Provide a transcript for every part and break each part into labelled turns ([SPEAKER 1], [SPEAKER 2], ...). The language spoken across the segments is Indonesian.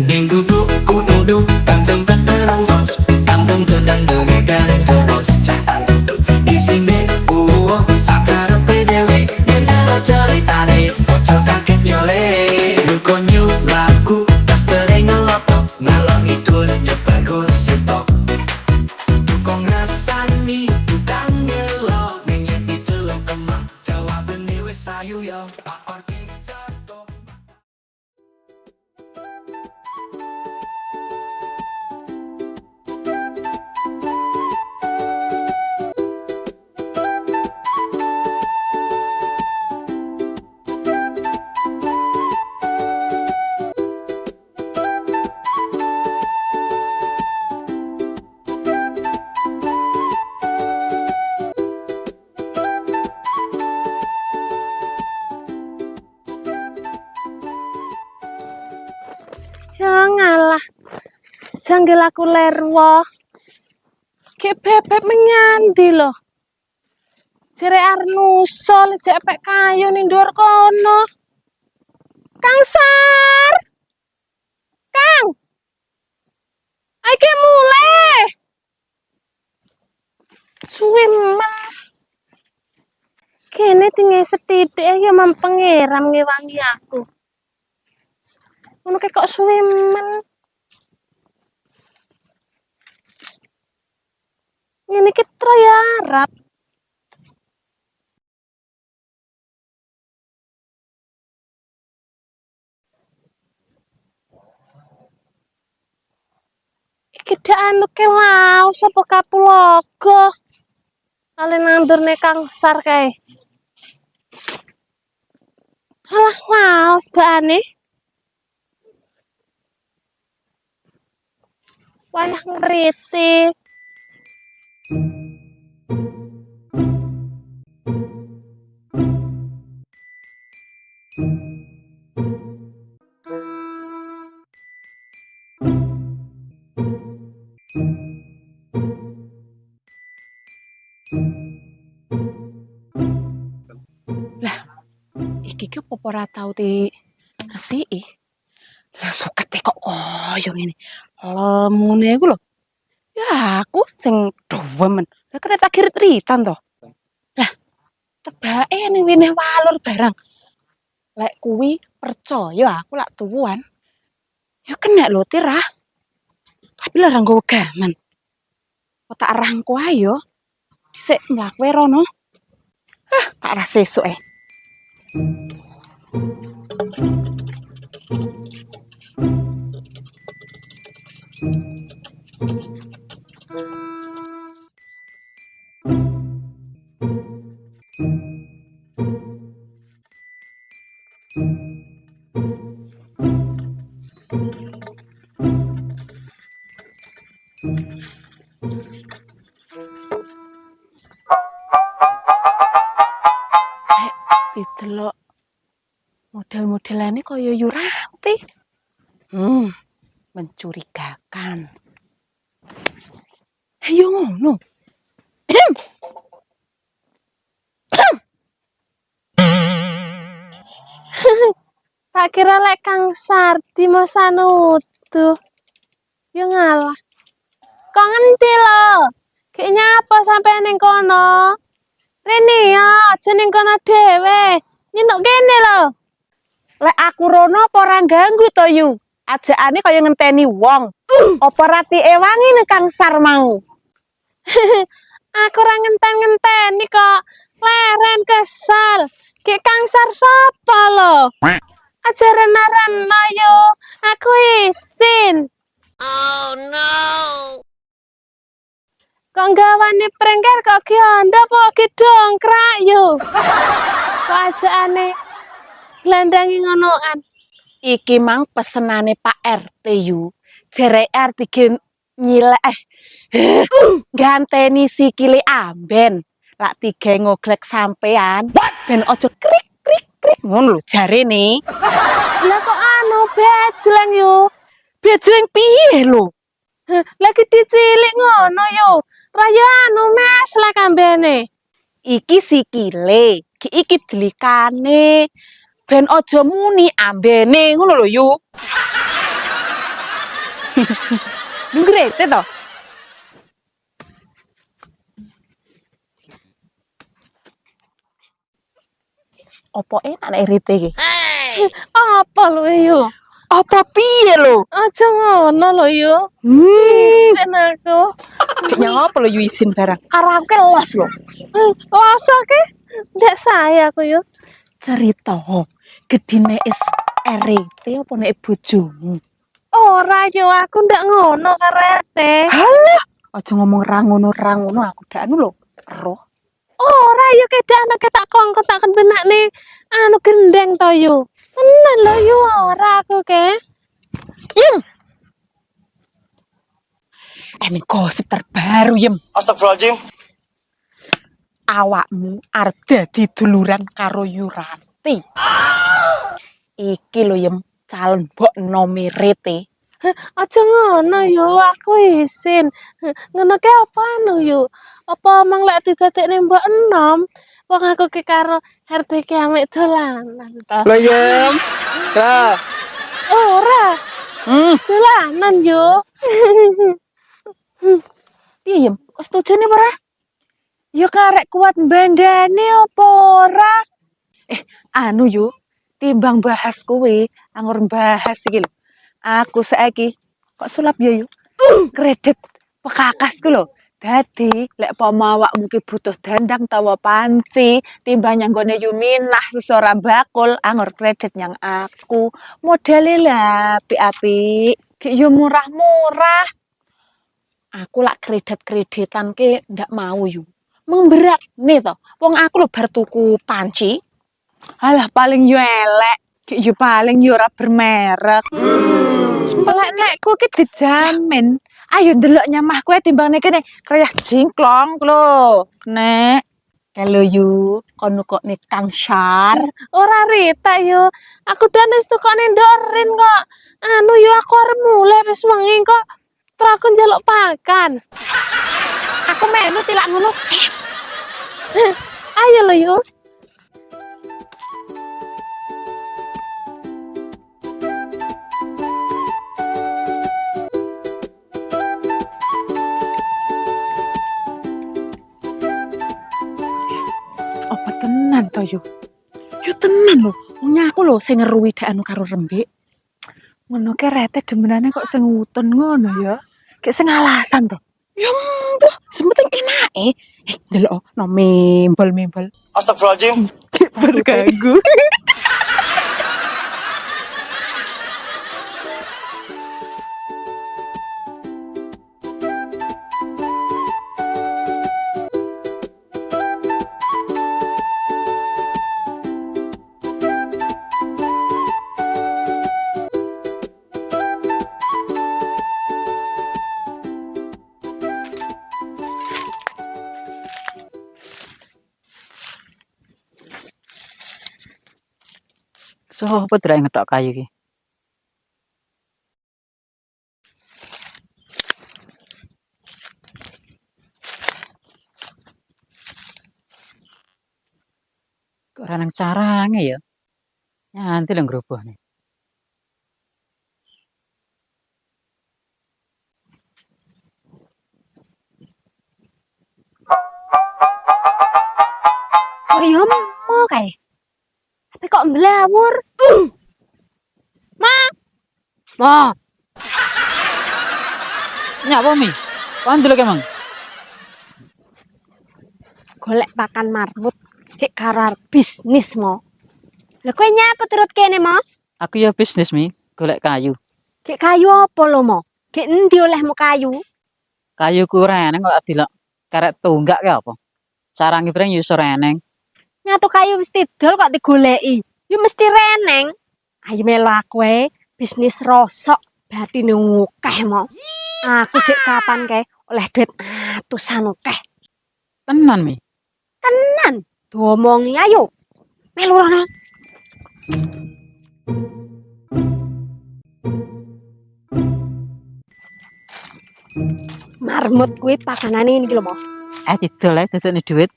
[SPEAKER 1] Đừng đu đu cu đu đu càng trong vắt đá rong bos càng đông thơ đang đợi ngày càng thơ bos chẳng tự đi xin đến uống sekarang PDW dan ada cerita deh bocor kaget nyole Luko new lagu tas tereng ngelotok ngalor ngidul nyoba gosip Tukang rasani tukang ngelok ngenyet di celok emang jawaban wis sayu yo tak orti jatuh
[SPEAKER 2] Ya ngalah, janggil aku lerwo. Kayak bebek menyandi loh. Jere Arnusol, jek pek kayu ning dhuwur kono. Kang Sar! Kang! Iki mulai. Suwe men. Kene tinggal setitik ya mempengeram ngewangi aku. Ngono kok suwe men. Ini kita ya Arab. Iki dak anu kelau sapa kapulogo. Ale nandurne Kang Sar kae. Alah laos baane. Wayah ngritik. Iki ki opo ora tau resiki. Lah sukete kok koyo ngene. Lemune iku lho. Ya aku sing dewemen. Lah kena tak kirit-kiritan to. Lah tebake ning wene walur barang. Lek kuwi percaya aku lak tuwuan. Ya kena lho tirah. Tapi lah ra nggowo gaman. Kok tak rangko ae yo. Dhisik mlaku rono. Tak ra sesuk didelok model-modelane kaya Yuranti. Mencurigakan. Ayo ngono. Tak kira lek Kang Sardi mau sanuduh. Yo ngalah. Kok ngendi lho? Ki nyapa sampe ning kono? Rene ya, aja ning kono dhewe. Nyinuk kene lho. Lek aku rono apa ora ganggu to yu? Ajakane kaya ngenteni wong. Apa ratike wangi nek Kang Sar mau? Aku ora ngenten-ngenteni kok. Leren kesal. Ki Kang Sar sapa lho? Aja rena-rena yo. Aku isin. Oh no. Kok gawane prengker kok ki anda po ki dongkrak yo. Kok ajakane glandangi ngonoan. Iki mang pesenane Pak RT yu. Jerek RT nyilek ganteni sikile amben. Lak tiga ngoglek sampean ben ojo krik krik krik ngono lho jarene. Lah kok anu bejleng yo. Bejleng piye lho? Lagi dicilik ngono yo. Raya anu mes lah kambene. Iki sikile, iki delikane. Ben ojo muni ambene ngono lho yu.
[SPEAKER 3] Nunggu rete to. Opo enak nek rete iki?
[SPEAKER 2] Apa lho yo?
[SPEAKER 3] Apa piye lho?
[SPEAKER 2] Aja ngono lho yo. Isin aku.
[SPEAKER 3] Kayaknya apa lho isin barang. Karo aku kan los lho.
[SPEAKER 2] Loso ke? Ndak saya aku yo.
[SPEAKER 3] Cerita gedine is RT apa nek bojomu?
[SPEAKER 2] Ora yo aku ndak ngono karete.
[SPEAKER 3] Halah, aja ngomong ra ngono aku dak anu lho. Roh.
[SPEAKER 2] Ora yo kedane ketak kongkot tak benakne anu gendeng to yo. Tenan lho yo ora aku ke.
[SPEAKER 3] Yem. Ini gosip terbaru, Yem.
[SPEAKER 4] Astagfirullahaladzim.
[SPEAKER 3] Awakmu arep dadi duluran karo Yuranti. Iki lho, Yem, calon mbok nome Rete.
[SPEAKER 2] Aja ngono yo aku isin. Ngono ke apa anu yo? Apa emang lek didadekne mbok enom? Wong aku ki karo RT ki amek dolanan to.
[SPEAKER 3] Lho, Yem. Lah.
[SPEAKER 2] Ora, dolanan yo.
[SPEAKER 3] Piye, Yem? Kok setuju nih, ora?
[SPEAKER 2] Yo karek kuat bandane apa ora?
[SPEAKER 3] Anu yo, timbang bahas kowe, anggur bahas iki lho. Aku saiki kok sulap yo yo. Kredit pekakasku lho. Dadi lek pama awakmu ki butuh dandang tawa panci, timbang nyanggone Yuminah wis ora bakul, anggur kredit nyang aku. Modele lah apik-apik, ki yo murah-murah. Aku lak kredit-kreditan ki ndak mau yo. Memberat nih to. Wong aku lho bar tuku panci. Alah paling yo elek, ki yo paling yo ora bermerek. Sempelek nekku ki dijamin. Ayo ndelok nyamah kowe timbang nek kene kreyah jingklong lho. Nek kalau yu kono kok nek Kang Syar.
[SPEAKER 2] Ora Rita yo. Aku dan wis tukone ndorin kok. Anu yo aku arep mulai wis wengi kok. Terus aku njaluk pakan.
[SPEAKER 3] Aku melu tilak ngono.
[SPEAKER 2] Ayo lo yo.
[SPEAKER 3] Apa tenan to yo? Yo tenan lho. Wong aku lho sing ngeruwi dak anu karo Rembik. Ngono ke Rete demenane kok sing ngutun ngono ya. Kayak sing alasan to. Ya mbuh, sementing enake. Delok no membel-membel.
[SPEAKER 4] Astagfirullahaladzim.
[SPEAKER 3] Berganggu. Sopo drak ngetok kayu iki? Kok ora nang carange ya? Nyanti lho ngrobohne.
[SPEAKER 2] Kok yo mau kae. Tapi kok mblawur? Ma.
[SPEAKER 3] Nyapa mi? Kon delok emang.
[SPEAKER 2] Golek pakan marmut sik karar bisnis mo. Lah kowe nyapa turut kene mo?
[SPEAKER 3] Aku ya bisnis mi, golek kayu.
[SPEAKER 2] Gek kayu apa lo mo? Gek endi olehmu kayu?
[SPEAKER 3] Kayu ku reneng kok dilok karek tunggak ke apa? Carange breng yo iso reneng.
[SPEAKER 2] Nyatu kayu mesti dol kok digoleki. Yo mesti reneng. Ayo melu aku bisnis rosok batine ngukeh mo. Aku dek kapan kae oleh duit atusan akeh.
[SPEAKER 3] Tenan mi.
[SPEAKER 2] Tenan. Domongi ayo. Melu rono. Marmut kuwi pakanane iki lho mo.
[SPEAKER 3] Didol ae dadekne dhuwit.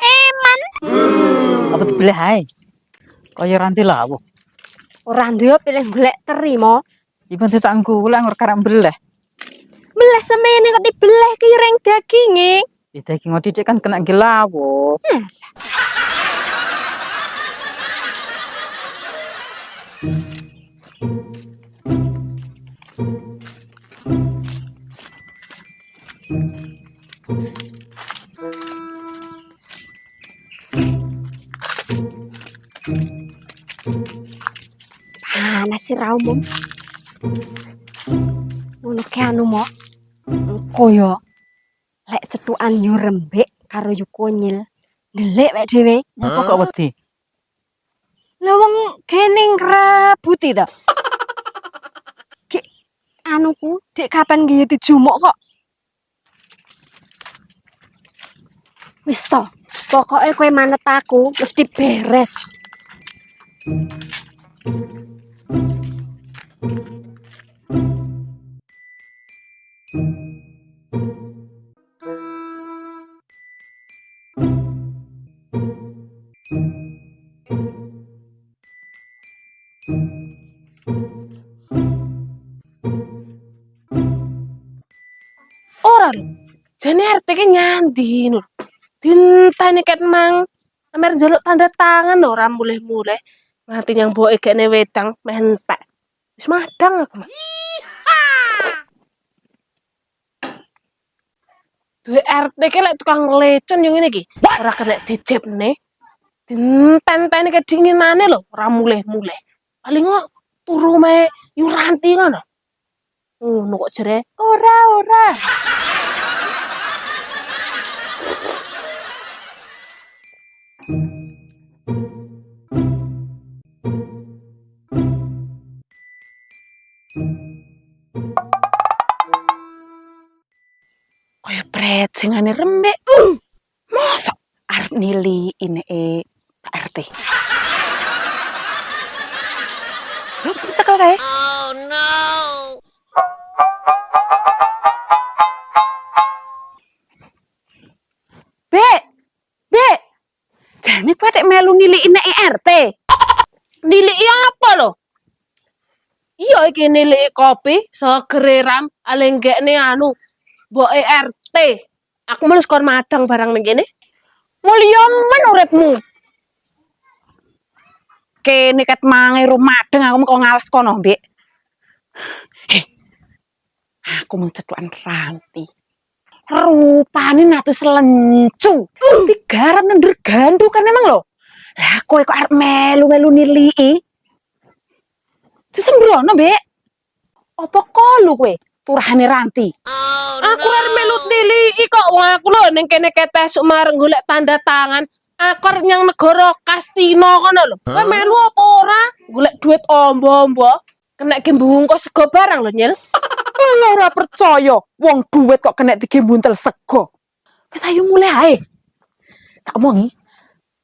[SPEAKER 2] Eman.
[SPEAKER 3] Apa dibelah ae? Kaya ranti lawuh.
[SPEAKER 2] Ora duwe pilih golek teri mo.
[SPEAKER 3] Ibu tetangku ulang ngor karang belah.
[SPEAKER 2] Belah semene kok dibelah ki reng daginge.
[SPEAKER 3] Daging ngodi kan kena gelawo.
[SPEAKER 2] Panas sih raumum. Ngono ki anu mo. Engko yo lek cetukan yu rembek karo yu konyil. Ndelek wek dhewe.
[SPEAKER 3] Apa kok wedi?
[SPEAKER 2] Lah wong kene ngrabuti to. Ki anuku dek kapan nggih dijumuk kok. Wis to, pokoke kowe manet aku mesti beres. Ora lho. Jane RT ki nyandi lho. Dinteni ket mang amer njaluk tanda tangan ora mulih-mulih. Nganti nyang mboke gekne wedang mentek. Wis madang aku, Mas. Duwe RT ki lek tukang lecon yo ngene iki. Ora kena dijepne. Dinteni kedinginane lho, ora mulih-mulih. Paling kok turu me Yuranti ngono. Ngono kok jere. Ora. Kaya prejengane rembek. Mosok arep nili ini Pak RT. Lho, cekel kae. Oh no. Bek. Jane kowe nek melu nili ini RT. Nili apa lho? Iya iki nili kopi segere ram alenggekne anu mboke RT. Aku melus kon madang barang ning kene. Mulya men uripmu. Kene ket mangi rumadeng aku kok ngalas kono, Mbek. Aku mung cetukan Ranti. Rupane natu selencu. Digarap nendur gandu kan emang lho. Lah kowe kok arep melu-melu nilii? Sesembrono, Mbek. Apa kolu kowe turahane Ranti? Aku arep melu nilii kok wong aku lho ning kene ketesuk mareng golek tanda tangan. Akor nyang negara Kastino kono lho. Kowe melu apa ora? Golek duit ombo-ombo. Kena gembungko sego barang lho, Nyil. Ora percaya, wong duit kok kena digembuntel sego. Wis ayo mulai ae. Tak omongi.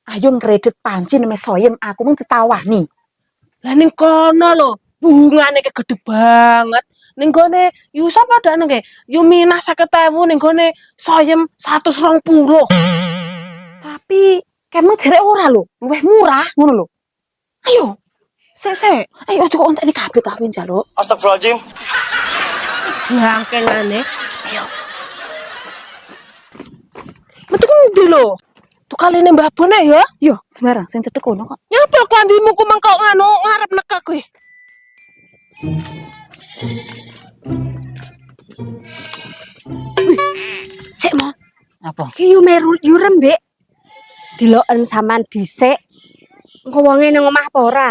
[SPEAKER 2] Ayo ngredit panci neme soyem aku mung ditawani. Lah ning kono lho, bungane gede banget. Ning gone yu sapa dane nggih? Yu minah 50.000 ning gone soyem 120. Tapi kemeng jere ora lho, luwih murah ngono lho. Ayo. Sek. Ayo aja kok entek iki kabeh tak njaluk.
[SPEAKER 4] Astagfirullahaladzim.
[SPEAKER 2] Diangkengane. Ayo. Metu ndi lho? Tukaline Mbah Bone ya?
[SPEAKER 3] Yo, sembarang sing cedhek kono kok.
[SPEAKER 2] Nyapa klambimu ku mengko nganu ngarep neka kowe. Sik mo.
[SPEAKER 3] Apa?
[SPEAKER 2] Ki yu meru yu rembek. Diloken sampean dhisik. Engko wonge nang omah apa ora?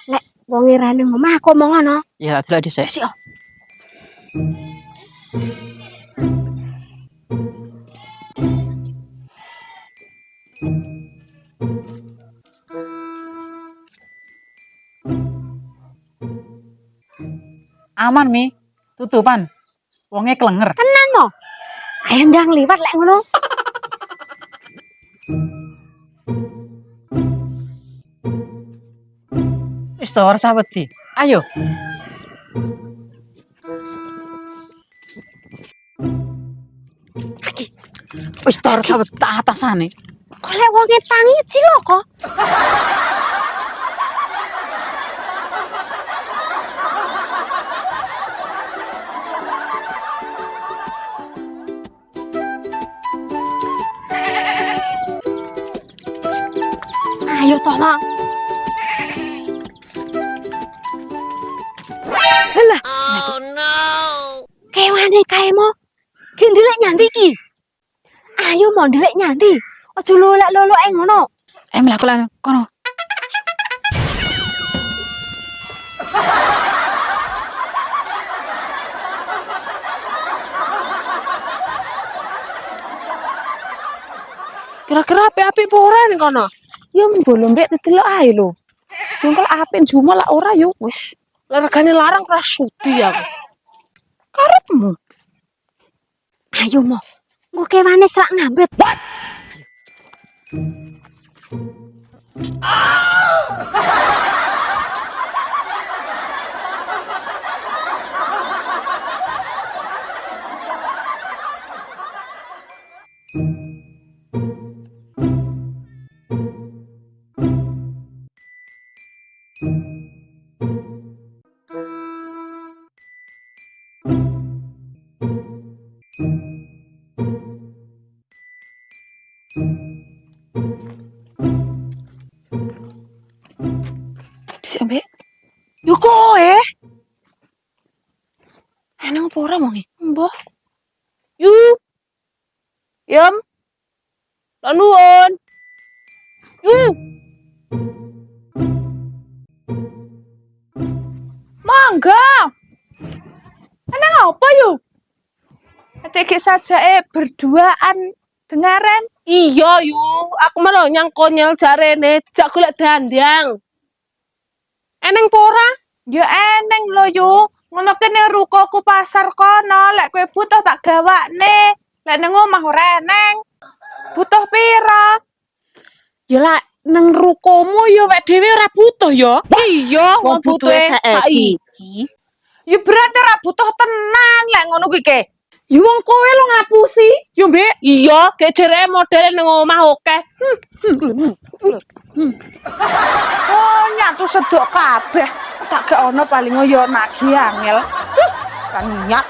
[SPEAKER 2] Lek wonge ra nang omah aku omong ngono.
[SPEAKER 3] Ya, delok dhisik.
[SPEAKER 2] Sik.
[SPEAKER 3] Aman Mi, tutupan. Wonge klenger.
[SPEAKER 2] Tenan mo. Ayo ndang liwat lek ngono.
[SPEAKER 3] Wis to ora usah wedi. Ayo. Wis to ora usah wedi atasane.
[SPEAKER 2] Kok lek wonge tangi cilaka. Iya toh, Mang.
[SPEAKER 3] Halah,
[SPEAKER 4] Kewane kaemo. Ki ndelek nyandi ki. Ayo mau ndelek nyandi. Aja lolak-lolok ngono.
[SPEAKER 3] mlaku lan kono.
[SPEAKER 2] Kira-kira api-api apa ora ning kono?
[SPEAKER 3] Ya mbolo mbek delok ae lho. Mungkel apik juma lah ora yo wis
[SPEAKER 2] Regane larang ora sudi aku.
[SPEAKER 3] karepmu.
[SPEAKER 4] Ayo mau. Engko kewane selak ngambet.
[SPEAKER 3] Bisa mbek. Yo koe. Eneng apa ora wong e?
[SPEAKER 2] Mbah. Yu. Yam. Lan nuwun. Yu.
[SPEAKER 3] Mangga. Eneng apa yo? Adik saja berduaan dengaran.
[SPEAKER 2] Iya, Yu. Aku malah nyang konyol jarene dijak golek dandang. Eneng apa ora?
[SPEAKER 3] Ya eneng lho yo. Ngono kene rukoku pasar kono, lek kowe butuh tak gawakne. Lek nang omah ora eneng. Butuh pira?
[SPEAKER 2] Ya lah nang rukomu ya wek dhewe ora butuh ya. Iya,
[SPEAKER 4] Wong butuhe saiki.
[SPEAKER 3] Ya berarti ora butuh tenan lek ngono kuwi ke.
[SPEAKER 2] Ya wong kowe lo ngapusi. Yo, Mbek. Iya, gek jere modele nang omah akeh.
[SPEAKER 3] Oh, nyatu sedok kabeh. Tak gak ono paling yo nagih angel. Kan nyat.